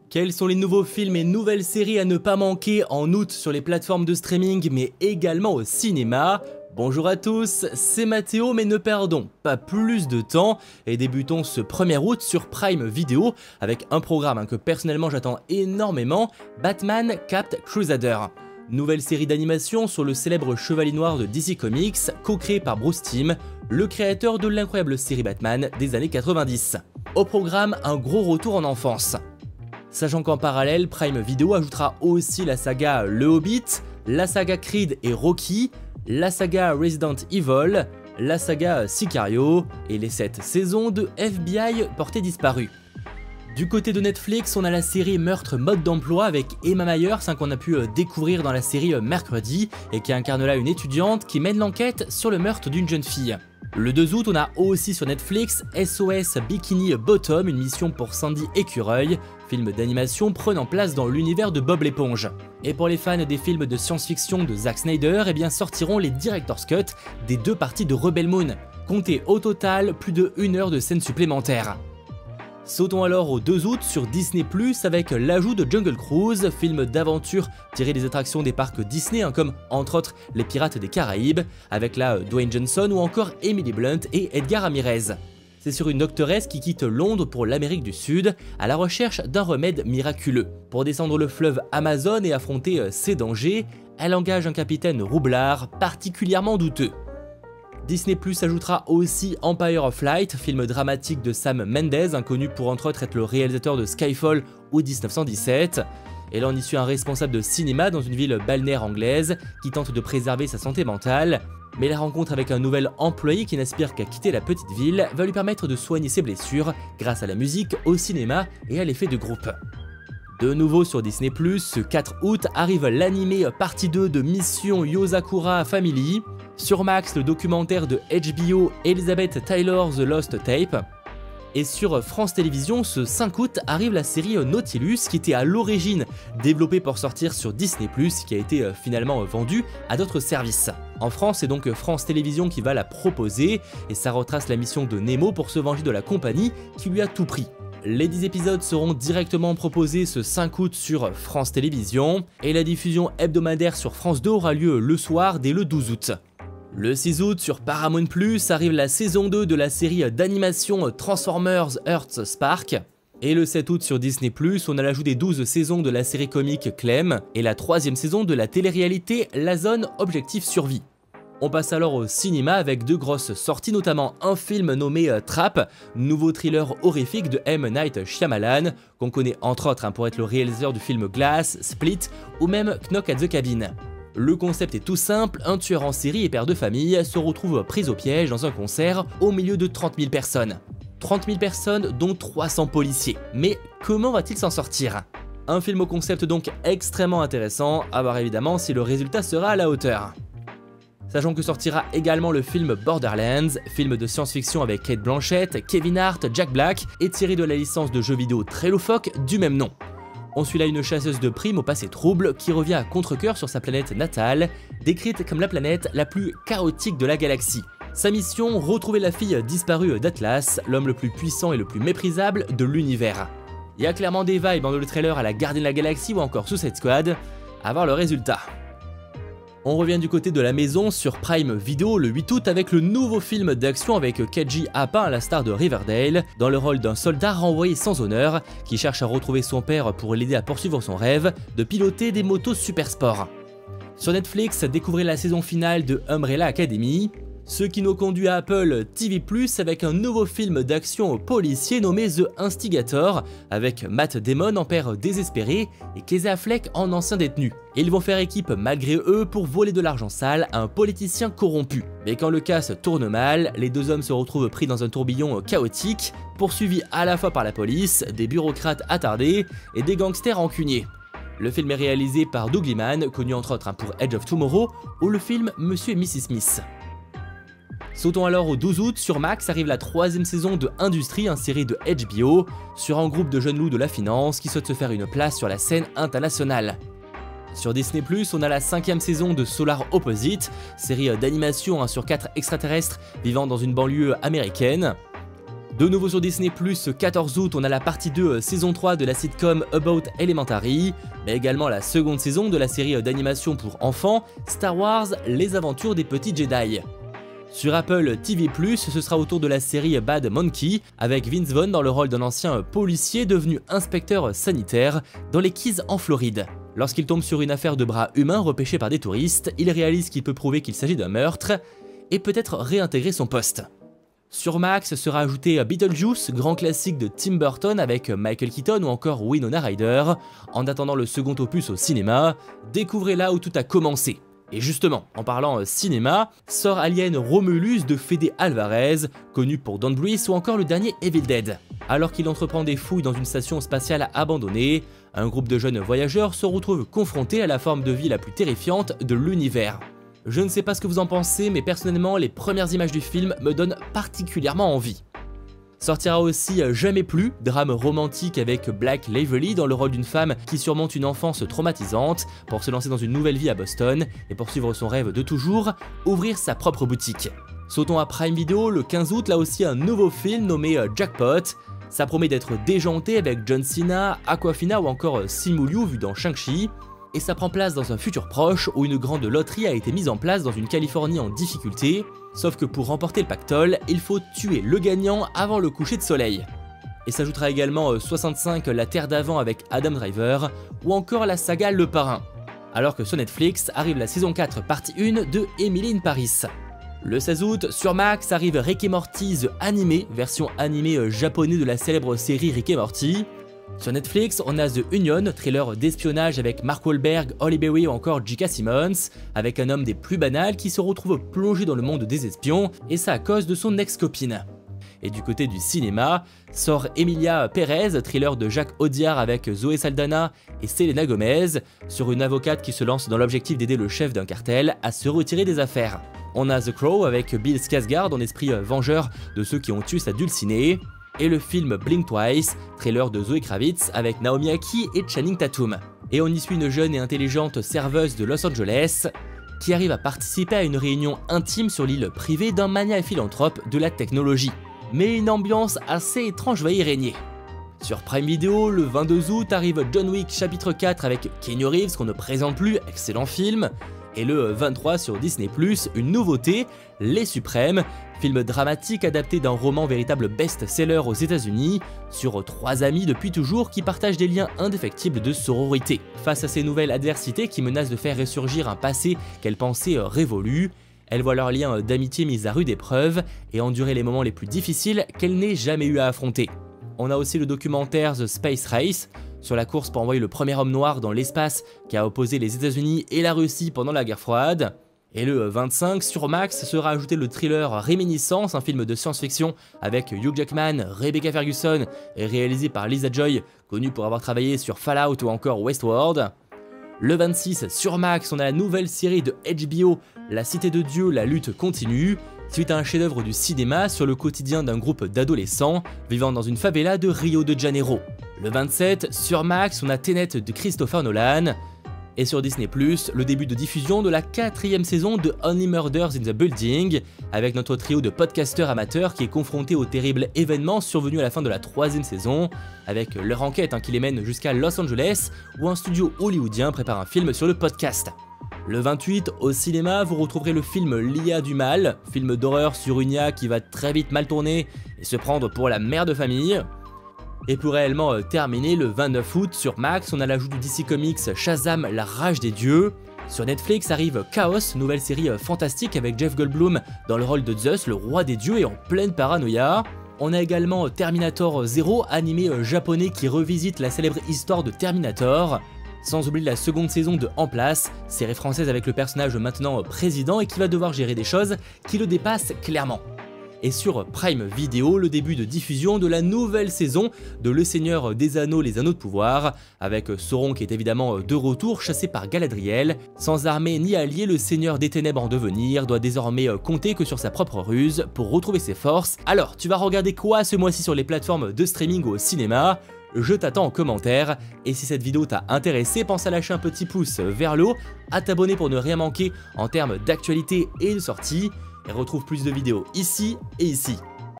Quels sont les nouveaux films et nouvelles séries à ne pas manquer en août sur les plateformes de streaming mais également au cinéma? Bonjour à tous, c'est Mathéo, mais ne perdons pas plus de temps et débutons ce 1er août sur Prime Video avec un programme que personnellement j'attends énormément, Batman Caped Crusader. Nouvelle série d'animation sur le célèbre Chevalier Noir de DC Comics, co-créé par Bruce Timm, le créateur de l'incroyable série Batman des années 90. Au programme, un gros retour en enfance. Sachant qu'en parallèle, Prime Video ajoutera aussi la saga Le Hobbit, la saga Creed et Rocky, la saga Resident Evil, la saga Sicario et les 7 saisons de FBI Portée Disparue. Du côté de Netflix, on a la série Meurtre mode d'emploi avec Emma Myers qu'on a pu découvrir dans la série Mercredi et qui incarne là une étudiante qui mène l'enquête sur le meurtre d'une jeune fille. Le 2 août, on a aussi sur Netflix SOS Bikini Bottom, une mission pour Sandy Écureuil, film d'animation prenant place dans l'univers de Bob l'éponge. Et pour les fans des films de science-fiction de Zack Snyder, eh bien sortiront les Director's Cut des 2 parties de Rebel Moon. Comptez au total plus de 1 heure de scènes supplémentaires. Sautons alors au 2 août sur Disney+, avec l'ajout de Jungle Cruise, film d'aventure tiré des attractions des parcs Disney, comme entre autres les Pirates des Caraïbes, avec la Dwayne Johnson ou encore Emily Blunt et Edgar Ramirez. C'est sur une doctoresse qui quitte Londres pour l'Amérique du Sud à la recherche d'un remède miraculeux. Pour descendre le fleuve Amazon et affronter ses dangers, elle engage un capitaine roublard particulièrement douteux. Disney+ ajoutera aussi Empire of Light, film dramatique de Sam Mendes, connu pour entre autres être le réalisateur de Skyfall ou 1917. Et là on y suit un responsable de cinéma dans une ville balnéaire anglaise qui tente de préserver sa santé mentale. Mais la rencontre avec un nouvel employé qui n'aspire qu'à quitter la petite ville va lui permettre de soigner ses blessures grâce à la musique, au cinéma et à l'effet de groupe. De nouveau sur Disney+, ce 4 août arrive l'animé partie 2 de Mission Yozakura Family. Sur Max, le documentaire de HBO Elizabeth Taylor The Lost Tape. Et sur France Télévisions, ce 5 août arrive la série Nautilus qui était à l'origine développée pour sortir sur Disney+, qui a été finalement vendue à d'autres services. En France, c'est donc France Télévisions qui va la proposer et ça retrace la mission de Nemo pour se venger de la compagnie qui lui a tout pris. Les 10 épisodes seront directement proposés ce 5 août sur France Télévisions et la diffusion hebdomadaire sur France 2 aura lieu le soir dès le 12 août. Le 6 août sur Paramount+, arrive la saison 2 de la série d'animation Transformers Earth's Spark. Et le 7 août sur Disney+, on a l'ajout des 12 saisons de la série comique Clem et la 3e saison de la télé-réalité La Zone Objectif Survie. On passe alors au cinéma avec 2 grosses sorties, notamment un film nommé Trap, nouveau thriller horrifique de M. Night Shyamalan, qu'on connaît entre autres pour être le réalisateur du film Glass, Split ou même Knock at the Cabin. Le concept est tout simple, un tueur en série et père de famille se retrouve pris au piège dans un concert au milieu de 30 000 personnes. 30 000 personnes dont 300 policiers. Mais comment va-t-il s'en sortir? Un film au concept donc extrêmement intéressant, à voir évidemment si le résultat sera à la hauteur. Sachant que sortira également le film Borderlands, film de science-fiction avec Cate Blanchett, Kevin Hart, Jack Black et tiré de la licence de jeux vidéo très loufoque du même nom. On suit là une chasseuse de primes au passé trouble qui revient à contre-cœur sur sa planète natale, décrite comme la planète la plus chaotique de la galaxie. Sa mission, retrouver la fille disparue d'Atlas, l'homme le plus puissant et le plus méprisable de l'univers. Il y a clairement des vibes dans le trailer à la Gardien de la Galaxie ou encore Suicide Squad, à voir le résultat. On revient du côté de la maison sur Prime Video le 8 août avec le nouveau film d'action avec Keiji Apa à la star de Riverdale, dans le rôle d'un soldat renvoyé sans honneur qui cherche à retrouver son père pour l'aider à poursuivre son rêve de piloter des motos super sport. Sur Netflix, découvrez la saison finale de Umbrella Academy, ce qui nous conduit à Apple TV+, avec un nouveau film d'action policier nommé The Instigator, avec Matt Damon en père désespéré et Casey Affleck en ancien détenu. Et ils vont faire équipe malgré eux pour voler de l'argent sale à un politicien corrompu. Mais quand le casse tourne mal, les 2 hommes se retrouvent pris dans un tourbillon chaotique, poursuivis à la fois par la police, des bureaucrates attardés et des gangsters rancuniers. Le film est réalisé par Doug Liman, connu entre autres pour Edge of Tomorrow, ou le film Monsieur et Mrs Smith. Sautons alors au 12 août, sur Max arrive la 3e saison de Industrie, une série de HBO, sur un groupe de jeunes loups de la finance qui souhaitent se faire une place sur la scène internationale. Sur Disney+, on a la 5e saison de Solar Opposite, série d'animation sur 4 extraterrestres vivant dans une banlieue américaine. De nouveau sur Disney+, ce 14 août, on a la partie 2 saison 3 de la sitcom About Elementary, mais également la seconde saison de la série d'animation pour enfants Star Wars Les Aventures des Petits Jedi. Sur Apple TV+, ce sera autour de la série Bad Monkey, avec Vince Vaughn dans le rôle d'un ancien policier devenu inspecteur sanitaire dans les Keys en Floride. Lorsqu'il tombe sur une affaire de bras humains repêchés par des touristes, il réalise qu'il peut prouver qu'il s'agit d'un meurtre et peut-être réintégrer son poste. Sur Max sera ajouté Beetlejuice, grand classique de Tim Burton avec Michael Keaton ou encore Winona Ryder. En attendant le second opus au cinéma, découvrez là où tout a commencé. Et justement, en parlant cinéma, sort Alien Romulus de Fede Alvarez, connu pour Don't Breathe ou encore le dernier Evil Dead. Alors qu'il entreprend des fouilles dans une station spatiale abandonnée, un groupe de jeunes voyageurs se retrouve confronté à la forme de vie la plus terrifiante de l'univers. Je ne sais pas ce que vous en pensez, mais personnellement, les premières images du film me donnent particulièrement envie. Sortira aussi Jamais plus, drame romantique avec Blake Lively dans le rôle d'une femme qui surmonte une enfance traumatisante pour se lancer dans une nouvelle vie à Boston et poursuivre son rêve de toujours, ouvrir sa propre boutique. Sautons à Prime Video, le 15 août, là aussi un nouveau film nommé Jackpot. Ça promet d'être déjanté avec John Cena, Awkwafina ou encore Simu Liu vu dans Shang-Chi. Et ça prend place dans un futur proche où une grande loterie a été mise en place dans une Californie en difficulté, sauf que pour remporter le pactole, il faut tuer le gagnant avant le coucher de soleil. Et s'ajoutera également 65 La Terre d'avant avec Adam Driver, ou encore la saga Le Parrain. Alors que sur Netflix arrive la saison 4 partie 1 de Emily in Paris. Le 16 août, sur Max arrive Rick et Morty The Anime, version animée japonais de la célèbre série Rick et Morty. Sur Netflix, on a The Union, thriller d'espionnage avec Mark Wahlberg, Halle Berry ou encore J.K. Simmons, avec un homme des plus banals qui se retrouve plongé dans le monde des espions, et ça à cause de son ex-copine. Et du côté du cinéma, sort Emilia Pérez, thriller de Jacques Audiard avec Zoé Saldana et Selena Gomez, sur une avocate qui se lance dans l'objectif d'aider le chef d'un cartel à se retirer des affaires. On a The Crow avec Bill Skarsgård en esprit vengeur de ceux qui ont tué sa dulcinée, et le film Blink Twice, trailer de Zoe Kravitz avec Naomi Ackie et Channing Tatum. Et on y suit une jeune et intelligente serveuse de Los Angeles qui arrive à participer à une réunion intime sur l'île privée d'un mania philanthrope de la technologie. Mais une ambiance assez étrange va y régner. Sur Prime Video, le 22 août arrive John Wick chapitre 4 avec Keanu Reeves qu'on ne présente plus, excellent film. Et le 23 sur Disney+, une nouveauté, Les Suprêmes, film dramatique adapté d'un roman véritable best-seller aux États-Unis sur 3 amis depuis toujours qui partagent des liens indéfectibles de sororité. Face à ces nouvelles adversités qui menacent de faire ressurgir un passé qu'elles pensaient révolu, elles voient leurs liens d'amitié mis à rude épreuve et endurer les moments les plus difficiles qu'elles n'aient jamais eu à affronter. On a aussi le documentaire The Space Race, sur la course pour envoyer le premier homme noir dans l'espace qui a opposé les États-Unis et la Russie pendant la guerre froide. Et le 25, sur Max, sera ajouté le thriller Réminiscence, un film de science-fiction avec Hugh Jackman, Rebecca Ferguson et réalisé par Lisa Joy, connue pour avoir travaillé sur Fallout ou encore Westworld. Le 26, sur Max, on a la nouvelle série de HBO, La Cité de Dieu, la lutte continue, suite à un chef-d'œuvre du cinéma sur le quotidien d'un groupe d'adolescents vivant dans une favela de Rio de Janeiro. Le 27, sur Max, on a Tenet de Christopher Nolan. Et sur Disney+, le début de diffusion de la 4e saison de Only Murders in the Building, avec notre trio de podcasteurs amateurs qui est confronté aux terribles événements survenus à la fin de la 3e saison, avec leur enquête qui les mène jusqu'à Los Angeles, où un studio hollywoodien prépare un film sur le podcast. Le 28, au cinéma, vous retrouverez le film L'IA du mal, film d'horreur sur une IA qui va très vite mal tourner et se prendre pour la mère de famille. Et pour réellement terminer, le 29 août, sur Max, on a l'ajout du DC Comics Shazam, la rage des dieux. Sur Netflix arrive Chaos, nouvelle série fantastique avec Jeff Goldblum dans le rôle de Zeus, le roi des dieux et en pleine paranoïa. On a également Terminator 0, animé japonais qui revisite la célèbre histoire de Terminator. Sans oublier la seconde saison de En Place, série française avec le personnage maintenant président et qui va devoir gérer des choses qui le dépassent clairement. Et sur Prime Video, le début de diffusion de la nouvelle saison de Le Seigneur des Anneaux, les Anneaux de Pouvoir, avec Sauron qui est évidemment de retour, chassé par Galadriel. Sans armée ni allié, le Seigneur des Ténèbres en devenir doit désormais compter que sur sa propre ruse pour retrouver ses forces. Alors, tu vas regarder quoi ce mois-ci sur les plateformes de streaming ou au cinéma ? Je t'attends en commentaire, et si cette vidéo t'a intéressé, pense à lâcher un petit pouce vers le haut, à t'abonner pour ne rien manquer en termes d'actualité et de sortie, et retrouve plus de vidéos ici et ici.